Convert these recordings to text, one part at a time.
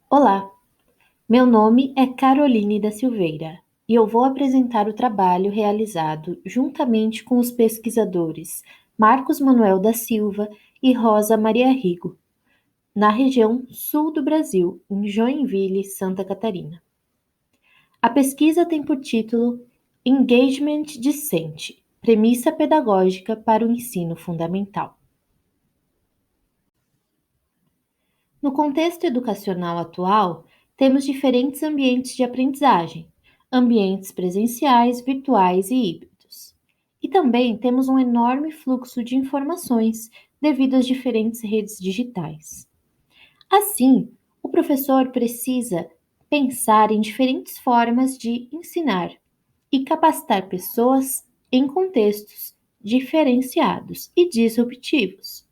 Olá, meu nome é Caroline da Silveira e eu vou apresentar o trabalho realizado juntamente com os pesquisadores Marcos Manuel da Silva e Rosa Maria Rigo, na região sul do Brasil, em Joinville, Santa Catarina. A pesquisa tem por título Engagement Discente, premissa pedagógica para o ensino fundamental. No contexto educacional atual, temos diferentes ambientes de aprendizagem, ambientes presenciais, virtuais e híbridos. E também temos um enorme fluxo de informações devido às diferentes redes digitais. Assim, o professor precisa pensar em diferentes formas de ensinar e capacitar pessoas em contextos diferenciados e disruptivos.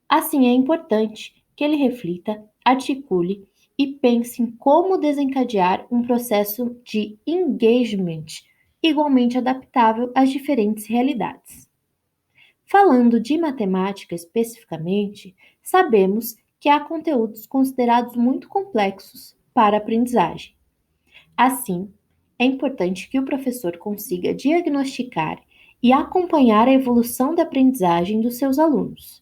Assim, é importante que ele reflita, articule e pense em como desencadear um processo de engagement igualmente adaptável às diferentes realidades. Falando de matemática especificamente, sabemos que há conteúdos considerados muito complexos para a aprendizagem. Assim, é importante que o professor consiga diagnosticar e acompanhar a evolução da aprendizagem dos seus alunos,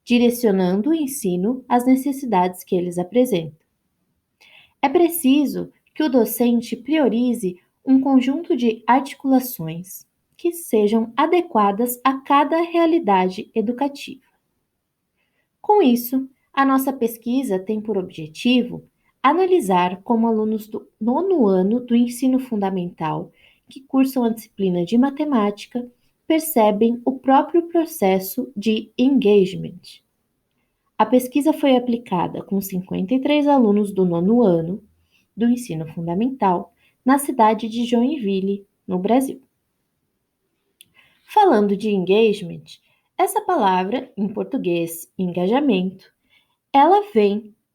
direcionando o ensino às necessidades que eles apresentam. É preciso que o docente priorize um conjunto de articulações que sejam adequadas a cada realidade educativa. Com isso, a nossa pesquisa tem por objetivo analisar como alunos do nono ano do ensino fundamental, que cursam a disciplina de matemática, percebem o próprio processo de engagement. A pesquisa foi aplicada com 53 alunos do nono ano do ensino fundamental na cidade de Joinville, no Brasil. Falando de engagement, essa palavra, em português, engajamento, ela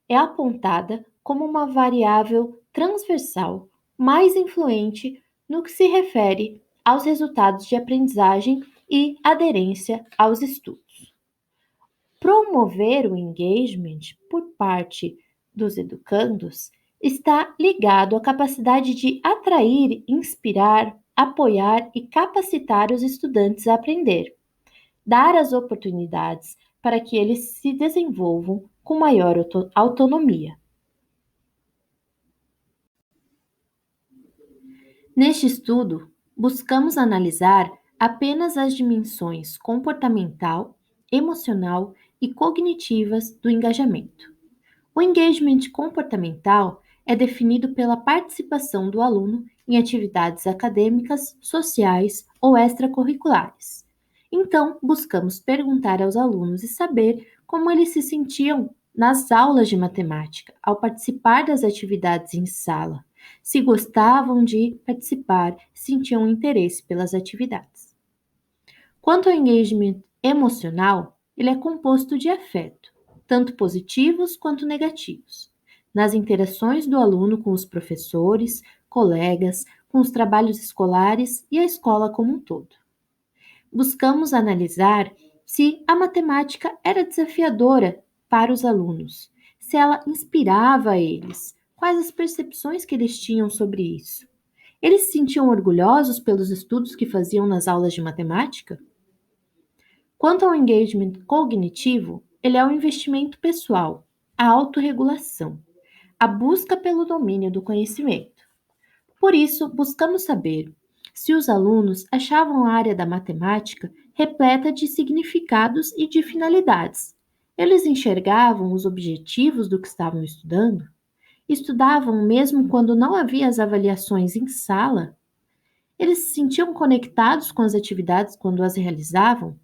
é apontada como uma variável transversal mais influente no que se refere aos resultados de aprendizagem e aderência aos estudos. Promover o engagement por parte dos educandos está ligado à capacidade de atrair, inspirar, apoiar e capacitar os estudantes a aprender, dar as oportunidades para que eles se desenvolvam com maior autonomia. Neste estudo, buscamos analisar apenas as dimensões comportamental, emocional e cognitivas do engajamento. O engagement comportamental é definido pela participação do aluno em atividades acadêmicas, sociais ou extracurriculares. Então, buscamos perguntar aos alunos e saber como eles se sentiam nas aulas de matemática, ao participar das atividades em sala, se gostavam de participar, sentiam interesse pelas atividades. Quanto ao engagement emocional, ele é composto de afeto, tanto positivos quanto negativos, nas interações do aluno com os professores, colegas, com os trabalhos escolares e a escola como um todo. Buscamos analisar se a matemática era desafiadora para os alunos, se ela inspirava eles, quais as percepções que eles tinham sobre isso. Eles se sentiam orgulhosos pelos estudos que faziam nas aulas de matemática? Quanto ao engagement cognitivo, ele é o investimento pessoal, a autorregulação, a busca pelo domínio do conhecimento. Por isso, buscamos saber se os alunos achavam a área da matemática repleta de significados e de finalidades. Eles enxergavam os objetivos do que estavam estudando? Estudavam mesmo quando não havia as avaliações em sala? Eles se sentiam conectados com as atividades quando as realizavam?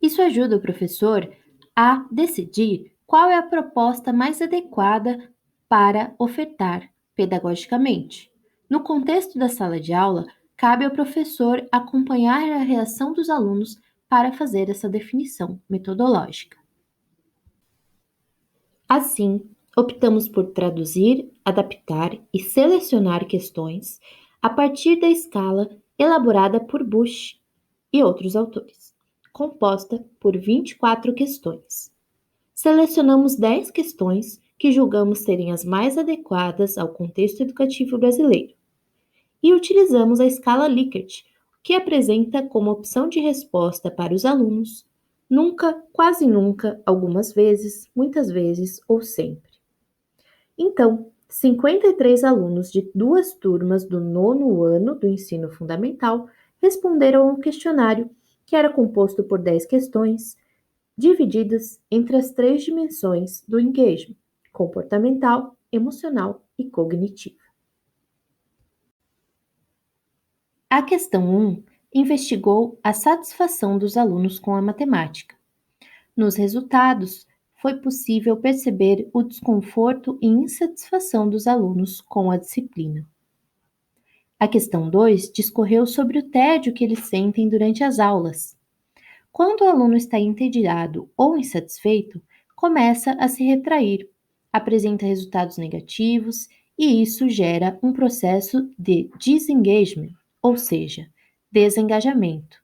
Isso ajuda o professor a decidir qual é a proposta mais adequada para ofertar pedagogicamente. No contexto da sala de aula, cabe ao professor acompanhar a reação dos alunos para fazer essa definição metodológica. Assim, optamos por traduzir, adaptar e selecionar questões a partir da escala elaborada por Bush e outros autores, composta por 24 questões. Selecionamos 10 questões que julgamos serem as mais adequadas ao contexto educativo brasileiro e utilizamos a escala Likert, que apresenta como opção de resposta para os alunos nunca, quase nunca, algumas vezes, muitas vezes ou sempre. Então, 53 alunos de duas turmas do nono ano do ensino fundamental responderam ao questionário, que era composto por 10 questões, divididas entre as três dimensões do engagement: comportamental, emocional e cognitiva. A questão 1 investigou a satisfação dos alunos com a matemática. Nos resultados, foi possível perceber o desconforto e insatisfação dos alunos com a disciplina. A questão 2 discorreu sobre o tédio que eles sentem durante as aulas. Quando o aluno está entediado ou insatisfeito, começa a se retrair, apresenta resultados negativos e isso gera um processo de disengagement, ou seja, desengajamento.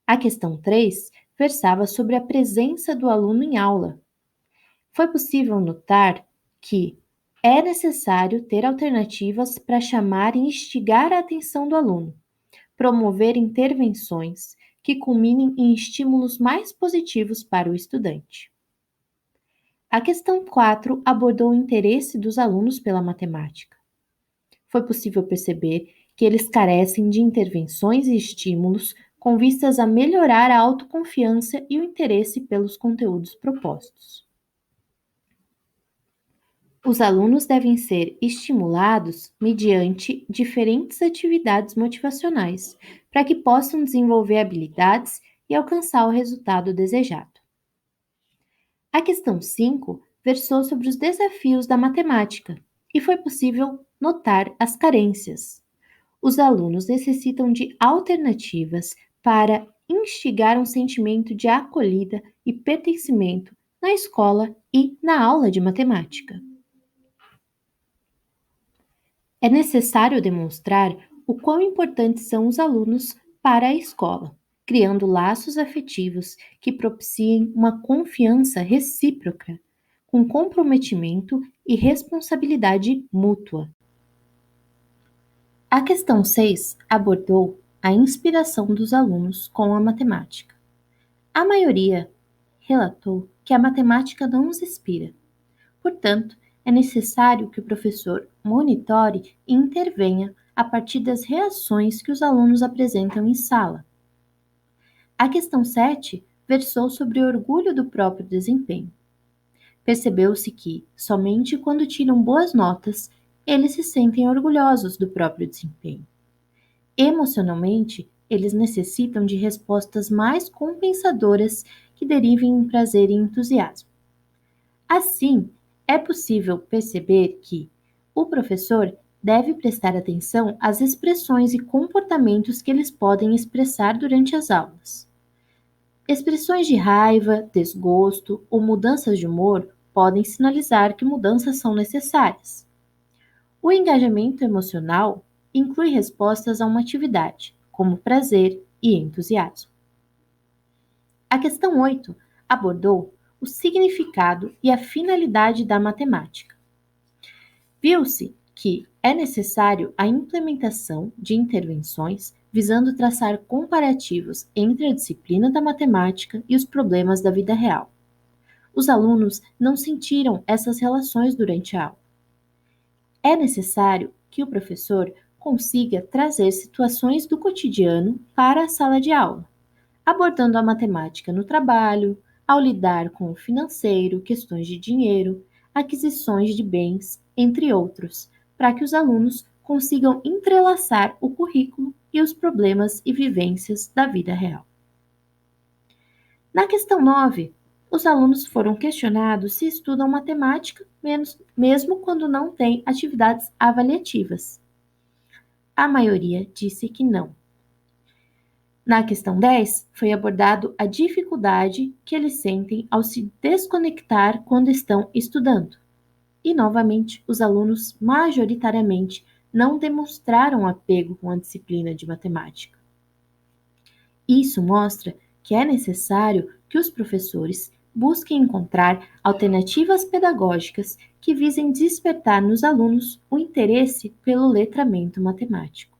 A questão 3 versava sobre a presença do aluno em aula. Foi possível notar que é necessário ter alternativas para chamar e instigar a atenção do aluno, promover intervenções que culminem em estímulos mais positivos para o estudante. A questão 4 abordou o interesse dos alunos pela matemática. Foi possível perceber que eles carecem de intervenções e estímulos com vistas a melhorar a autoconfiança e o interesse pelos conteúdos propostos. Os alunos devem ser estimulados mediante diferentes atividades motivacionais, para que possam desenvolver habilidades e alcançar o resultado desejado. A questão 5 versou sobre os desafios da matemática e foi possível notar as carências. Os alunos necessitam de alternativas para instigar um sentimento de acolhida e pertencimento na escola e na aula de matemática. É necessário demonstrar o quão importantes são os alunos para a escola, criando laços afetivos que propiciem uma confiança recíproca, com comprometimento e responsabilidade mútua. A questão 6 abordou a inspiração dos alunos com a matemática. A maioria relatou que a matemática não os inspira. Portanto, é necessário que o professor monitore e intervenha a partir das reações que os alunos apresentam em sala. A questão 7 versou sobre o orgulho do próprio desempenho. Percebeu-se que, somente quando tiram boas notas, eles se sentem orgulhosos do próprio desempenho. Emocionalmente, eles necessitam de respostas mais compensadoras que derivem em prazer e entusiasmo. Assim, é possível perceber que o professor deve prestar atenção às expressões e comportamentos que eles podem expressar durante as aulas. Expressões de raiva, desgosto ou mudanças de humor podem sinalizar que mudanças são necessárias. O engajamento emocional inclui respostas a uma atividade, como prazer e entusiasmo. A questão 8 abordou o significado e a finalidade da matemática. Viu-se que é necessário a implementação de intervenções visando traçar comparativos entre a disciplina da matemática e os problemas da vida real. Os alunos não sentiram essas relações durante a aula. É necessário que o professor consiga trazer situações do cotidiano para a sala de aula, abordando a matemática no trabalho, ao lidar com o financeiro, questões de dinheiro, aquisições de bens, entre outros, para que os alunos consigam entrelaçar o currículo e os problemas e vivências da vida real. Na questão 9, os alunos foram questionados se estudam matemática mesmo quando não têm atividades avaliativas. A maioria disse que não. Na questão 10, foi abordado a dificuldade que eles sentem ao se desconectar quando estão estudando. E, novamente, os alunos majoritariamente não demonstraram apego com a disciplina de matemática. Isso mostra que é necessário que os professores busque encontrar alternativas pedagógicas que visem despertar nos alunos o interesse pelo letramento matemático.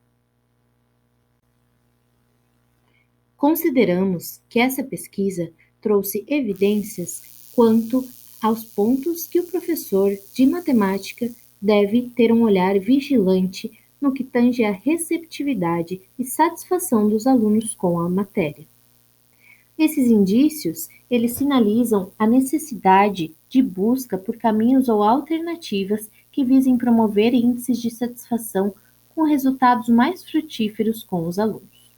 Consideramos que essa pesquisa trouxe evidências quanto aos pontos que o professor de matemática deve ter um olhar vigilante no que tange à receptividade e satisfação dos alunos com a matéria. Esses indícios, eles sinalizam a necessidade de busca por caminhos ou alternativas que visem promover índices de satisfação com resultados mais frutíferos com os alunos.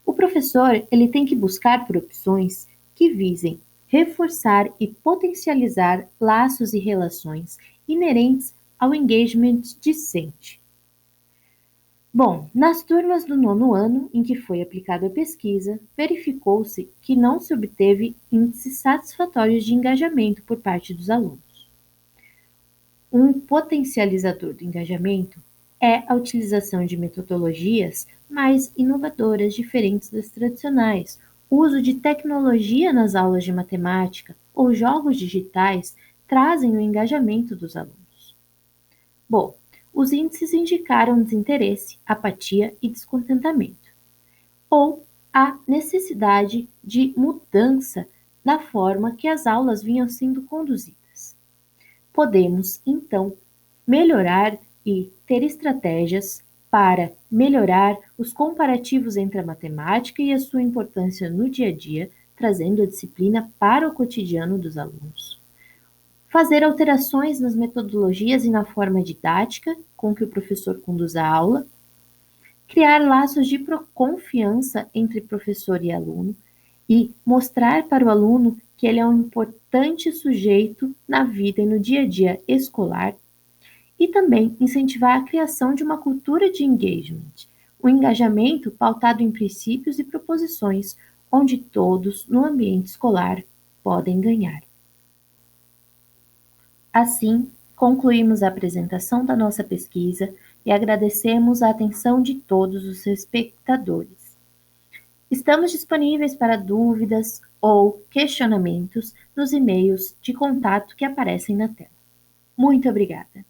O professor, ele tem que buscar por opções que visem reforçar e potencializar laços e relações inerentes ao engagement discente. Bom, nas turmas do nono ano em que foi aplicada a pesquisa, verificou-se que não se obteve índices satisfatórios de engajamento por parte dos alunos. Um potencializador do engajamento é a utilização de metodologias mais inovadoras, diferentes das tradicionais, o uso de tecnologia nas aulas de matemática ou jogos digitais trazem o engajamento dos alunos. Bom, os índices indicaram desinteresse, apatia e descontentamento, ou a necessidade de mudança na forma que as aulas vinham sendo conduzidas. Podemos, então, melhorar e ter estratégias para melhorar os comparativos entre a matemática e a sua importância no dia a dia, trazendo a disciplina para o cotidiano dos alunos. Fazer alterações nas metodologias e na forma didática com que o professor conduz a aula. Criar laços de confiança entre professor e aluno e mostrar para o aluno que ele é um importante sujeito na vida e no dia a dia escolar. E também incentivar a criação de uma cultura de engagement, um engajamento pautado em princípios e proposições, onde todos no ambiente escolar podem ganhar. Assim, concluímos a apresentação da nossa pesquisa e agradecemos a atenção de todos os espectadores. Estamos disponíveis para dúvidas ou questionamentos nos e-mails de contato que aparecem na tela. Muito obrigada!